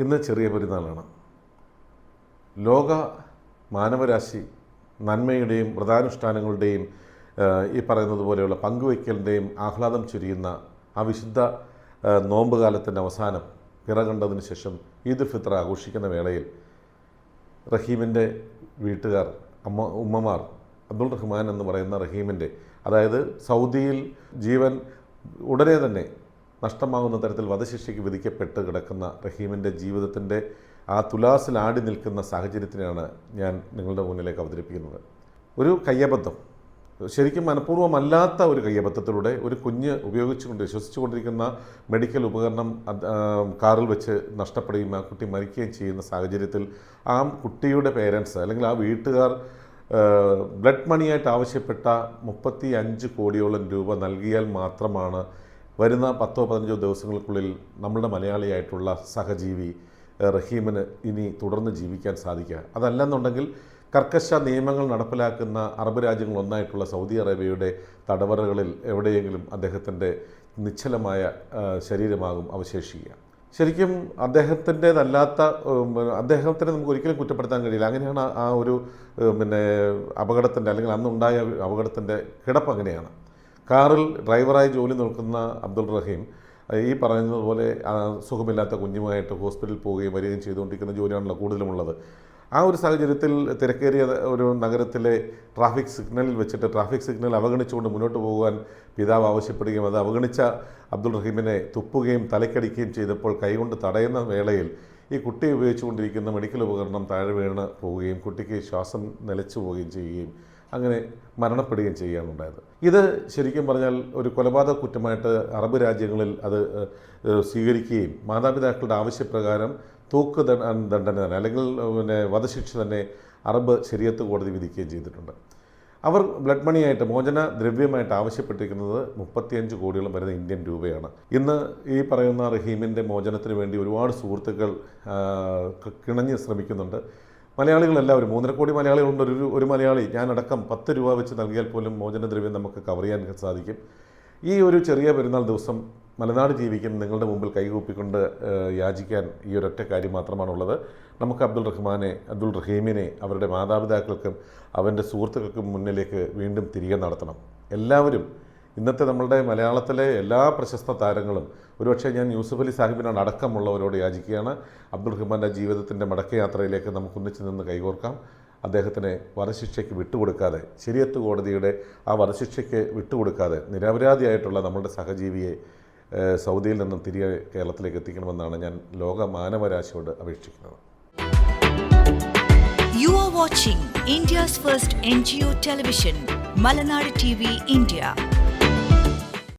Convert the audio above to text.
ഇന്ന് ചെറിയ പെരുന്നാളാണ്. ലോക മാനവരാശി നന്മയുടെയും വ്രതാനുഷ്ഠാനങ്ങളുടെയും ഈ പറയുന്നത് പോലെയുള്ള പങ്കുവയ്ക്കലിൻ്റെയും ആഹ്ലാദം ചൊരിയുന്ന ആ വിശുദ്ധ നോമ്പ് കാലത്തിൻ്റെ അവസാനം പിറകണ്ടതിന് ശേഷം ഈദുൽ ഫിത്ർ ആഘോഷിക്കുന്ന വേളയിൽ റഹീമിൻ്റെ വീട്ടുകാർ ഉമ്മമാർ അബ്ദുൾ റഹ്മാൻ എന്ന് പറയുന്ന റഹീമിൻ്റെ, അതായത് സൗദിയിൽ ജീവൻ ഉടനെ തന്നെ നഷ്ടമാകുന്ന തരത്തിൽ വധശിക്ഷയ്ക്ക് വിധിക്കപ്പെട്ട് കിടക്കുന്ന റഹീമിൻ്റെ ജീവിതത്തിൻ്റെ ആ തുലാസിൽ ആടി നിൽക്കുന്ന സാഹചര്യത്തിനാണ് ഞാൻ നിങ്ങളുടെ മുന്നിലേക്ക് അവതരിപ്പിക്കുന്നത്. ഒരു കയ്യബദ്ധം, ശരിക്കും മനഃപൂർവ്വമല്ലാത്ത ഒരു കയ്യബദ്ധത്തിലൂടെ ഒരു കുഞ്ഞ് വിശ്വസിച്ചുകൊണ്ടിരിക്കുന്ന മെഡിക്കൽ ഉപകരണം കാറിൽ വെച്ച് നഷ്ടപ്പെടുകയും ആ കുട്ടി മരിക്കുകയും ചെയ്യുന്ന സാഹചര്യത്തിൽ ആ കുട്ടിയുടെ പേരൻസ് അല്ലെങ്കിൽ ആ വീട്ടുകാർ ബ്ലഡ് മണിയായിട്ട് ആവശ്യപ്പെട്ട 35 കോടിയോളം രൂപ നൽകിയാൽ മാത്രമാണ് വരുന്ന 10-15 ദിവസങ്ങൾക്കുള്ളിൽ നമ്മുടെ മലയാളിയായിട്ടുള്ള സഹജീവി റഹീമിന് ഇനി തുടർന്ന് ജീവിക്കാൻ സാധിക്കുക. അതല്ലെന്നുണ്ടെങ്കിൽ കർക്കശ നിയമങ്ങൾ നടപ്പിലാക്കുന്ന അറബ് രാജ്യങ്ങളൊന്നായിട്ടുള്ള സൗദി അറേബ്യയുടെ തടവറകളിൽ എവിടെയെങ്കിലും അദ്ദേഹത്തിൻ്റെ നിശ്ചലമായ ശരീരമാകും അവശേഷിക്കുക. ശരിക്കും അദ്ദേഹത്തിൻ്റേതല്ലാത്ത അദ്ദേഹത്തിനെ നമുക്ക് ഒരിക്കലും കുറ്റപ്പെടുത്താൻ കഴിയില്ല. അങ്ങനെയാണ് ആ ഒരു അപകടത്തിൻ്റെ അല്ലെങ്കിൽ അന്നുണ്ടായ അപകടത്തിൻ്റെ കിടപ്പ് അങ്ങനെയാണ്. കാറിൽ ഡ്രൈവറായി ജോലി നോക്കുന്ന അബ്ദുൾ റഹീം ഈ പറയുന്നത് പോലെ സുഖമില്ലാത്ത കുഞ്ഞുമായിട്ട് ഹോസ്പിറ്റലിൽ പോവുകയും വരികയും ചെയ്തുകൊണ്ടിരിക്കുന്ന ജോലിയാണല്ലോ കൂടുതലുമുള്ളത്. ആ ഒരു സാഹചര്യത്തിൽ തിരക്കേറിയ ഒരു നഗരത്തിലെ ട്രാഫിക് സിഗ്നലിൽ വെച്ചിട്ട് ട്രാഫിക് സിഗ്നൽ അവഗണിച്ചുകൊണ്ട് മുന്നോട്ട് പോകുവാൻ പിതാവ് ആവശ്യപ്പെടുകയും അത് അവഗണിച്ച അബ്ദുൾ റഹീമിനെ തുപ്പുകയും തലക്കടിക്കുകയും ചെയ്തപ്പോൾ കൈകൊണ്ട് തടയുന്ന വേളയിൽ ഈ കുട്ടി ഉപയോഗിച്ചുകൊണ്ടിരിക്കുന്ന മെഡിക്കൽ ഉപകരണം താഴെ വീണ് പോവുകയും കുട്ടിക്ക് ശ്വാസം നിലച്ചു പോവുകയും ചെയ്യുകയും അങ്ങനെ മരണപ്പെടുകയും ചെയ്യുകയാണ് ഉണ്ടായത്. ഇത് ശരിക്കും പറഞ്ഞാൽ ഒരു കൊലപാതക കുറ്റമായിട്ട് അറബ് രാജ്യങ്ങളിൽ അത് സ്വീകരിക്കുകയും മാതാപിതാക്കളുടെ ആവശ്യപ്രകാരം തൂക്ക് ദണ്ഡന തന്നെ അല്ലെങ്കിൽ വധശിക്ഷ തന്നെ അറബ് ശരീഅത്ത് കോടതി വിധിക്കുകയും ചെയ്തിട്ടുണ്ട്. അവർ ബ്ലഡ് മണിയായിട്ട് മോചന ദ്രവ്യമായിട്ട് ആവശ്യപ്പെട്ടിരിക്കുന്നത് 35 കോടിയോളം വരുന്ന ഇന്ത്യൻ രൂപയാണ്. ഇന്ന് ഈ പറയുന്ന റഹീമിൻ്റെ മോചനത്തിന് വേണ്ടി ഒരുപാട് സുഹൃത്തുക്കൾ കിണഞ്ഞ് ശ്രമിക്കുന്നുണ്ട്. മലയാളികളെല്ലാവരും 3.5 കോടി മലയാളികളുണ്ട്. ഒരു മലയാളി ഞാനടക്കം 10 രൂപ വെച്ച് നൽകിയാൽ പോലും മോചനദ്രവ്യം നമുക്ക് കവർ ചെയ്യാൻ സാധിക്കും. ഈ ഒരു ചെറിയ പെരുന്നാൾ ദിവസം മലനാട് ജീവിക്കും നിങ്ങളുടെ മുമ്പിൽ കൈകൂപ്പിക്കൊണ്ട് യാചിക്കാൻ ഈ ഒരൊറ്റ കാര്യം മാത്രമാണുള്ളത്. നമുക്ക് അബ്ദുൾ റഹീമിനെ അവരുടെ മാതാപിതാക്കൾക്കും അവൻ്റെ സുഹൃത്തുക്കൾക്കും മുന്നിലേക്ക് വീണ്ടും തിരികെ നടത്തണം. എല്ലാവരും ഇന്നത്തെ നമ്മളുടെ മലയാളത്തിലെ എല്ലാ പ്രശസ്ത താരങ്ങളും, ഒരുപക്ഷെ ഞാൻ യൂസുഫ് അലി സാഹിബിനാണ് അടക്കമുള്ളവരോട് യാചിക്കുകയാണ്, അബ്ദുൾ റഹ്മാൻ്റെ ജീവിതത്തിൻ്റെ മടക്കയാത്രയിലേക്ക് നമുക്കൊന്നിച്ച് നിന്ന് കൈകോർക്കാം. അദ്ദേഹത്തിനെ വധശിക്ഷയ്ക്ക് വിട്ടുകൊടുക്കാതെ, ശരീഅത്ത് കോടതിയുടെ ആ വധശിക്ഷയ്ക്ക് വിട്ടുകൊടുക്കാതെ നിരപരാധിയായിട്ടുള്ള നമ്മളുടെ സഹജീവിയെ സൗദിയിൽ നിന്നും തിരികെ കേരളത്തിലേക്ക് എത്തിക്കണമെന്നാണ് ഞാൻ ലോക മാനവരാശിയോട് അപേക്ഷിക്കുന്നത്. You are watching India's first NGO television, Malanad TV India.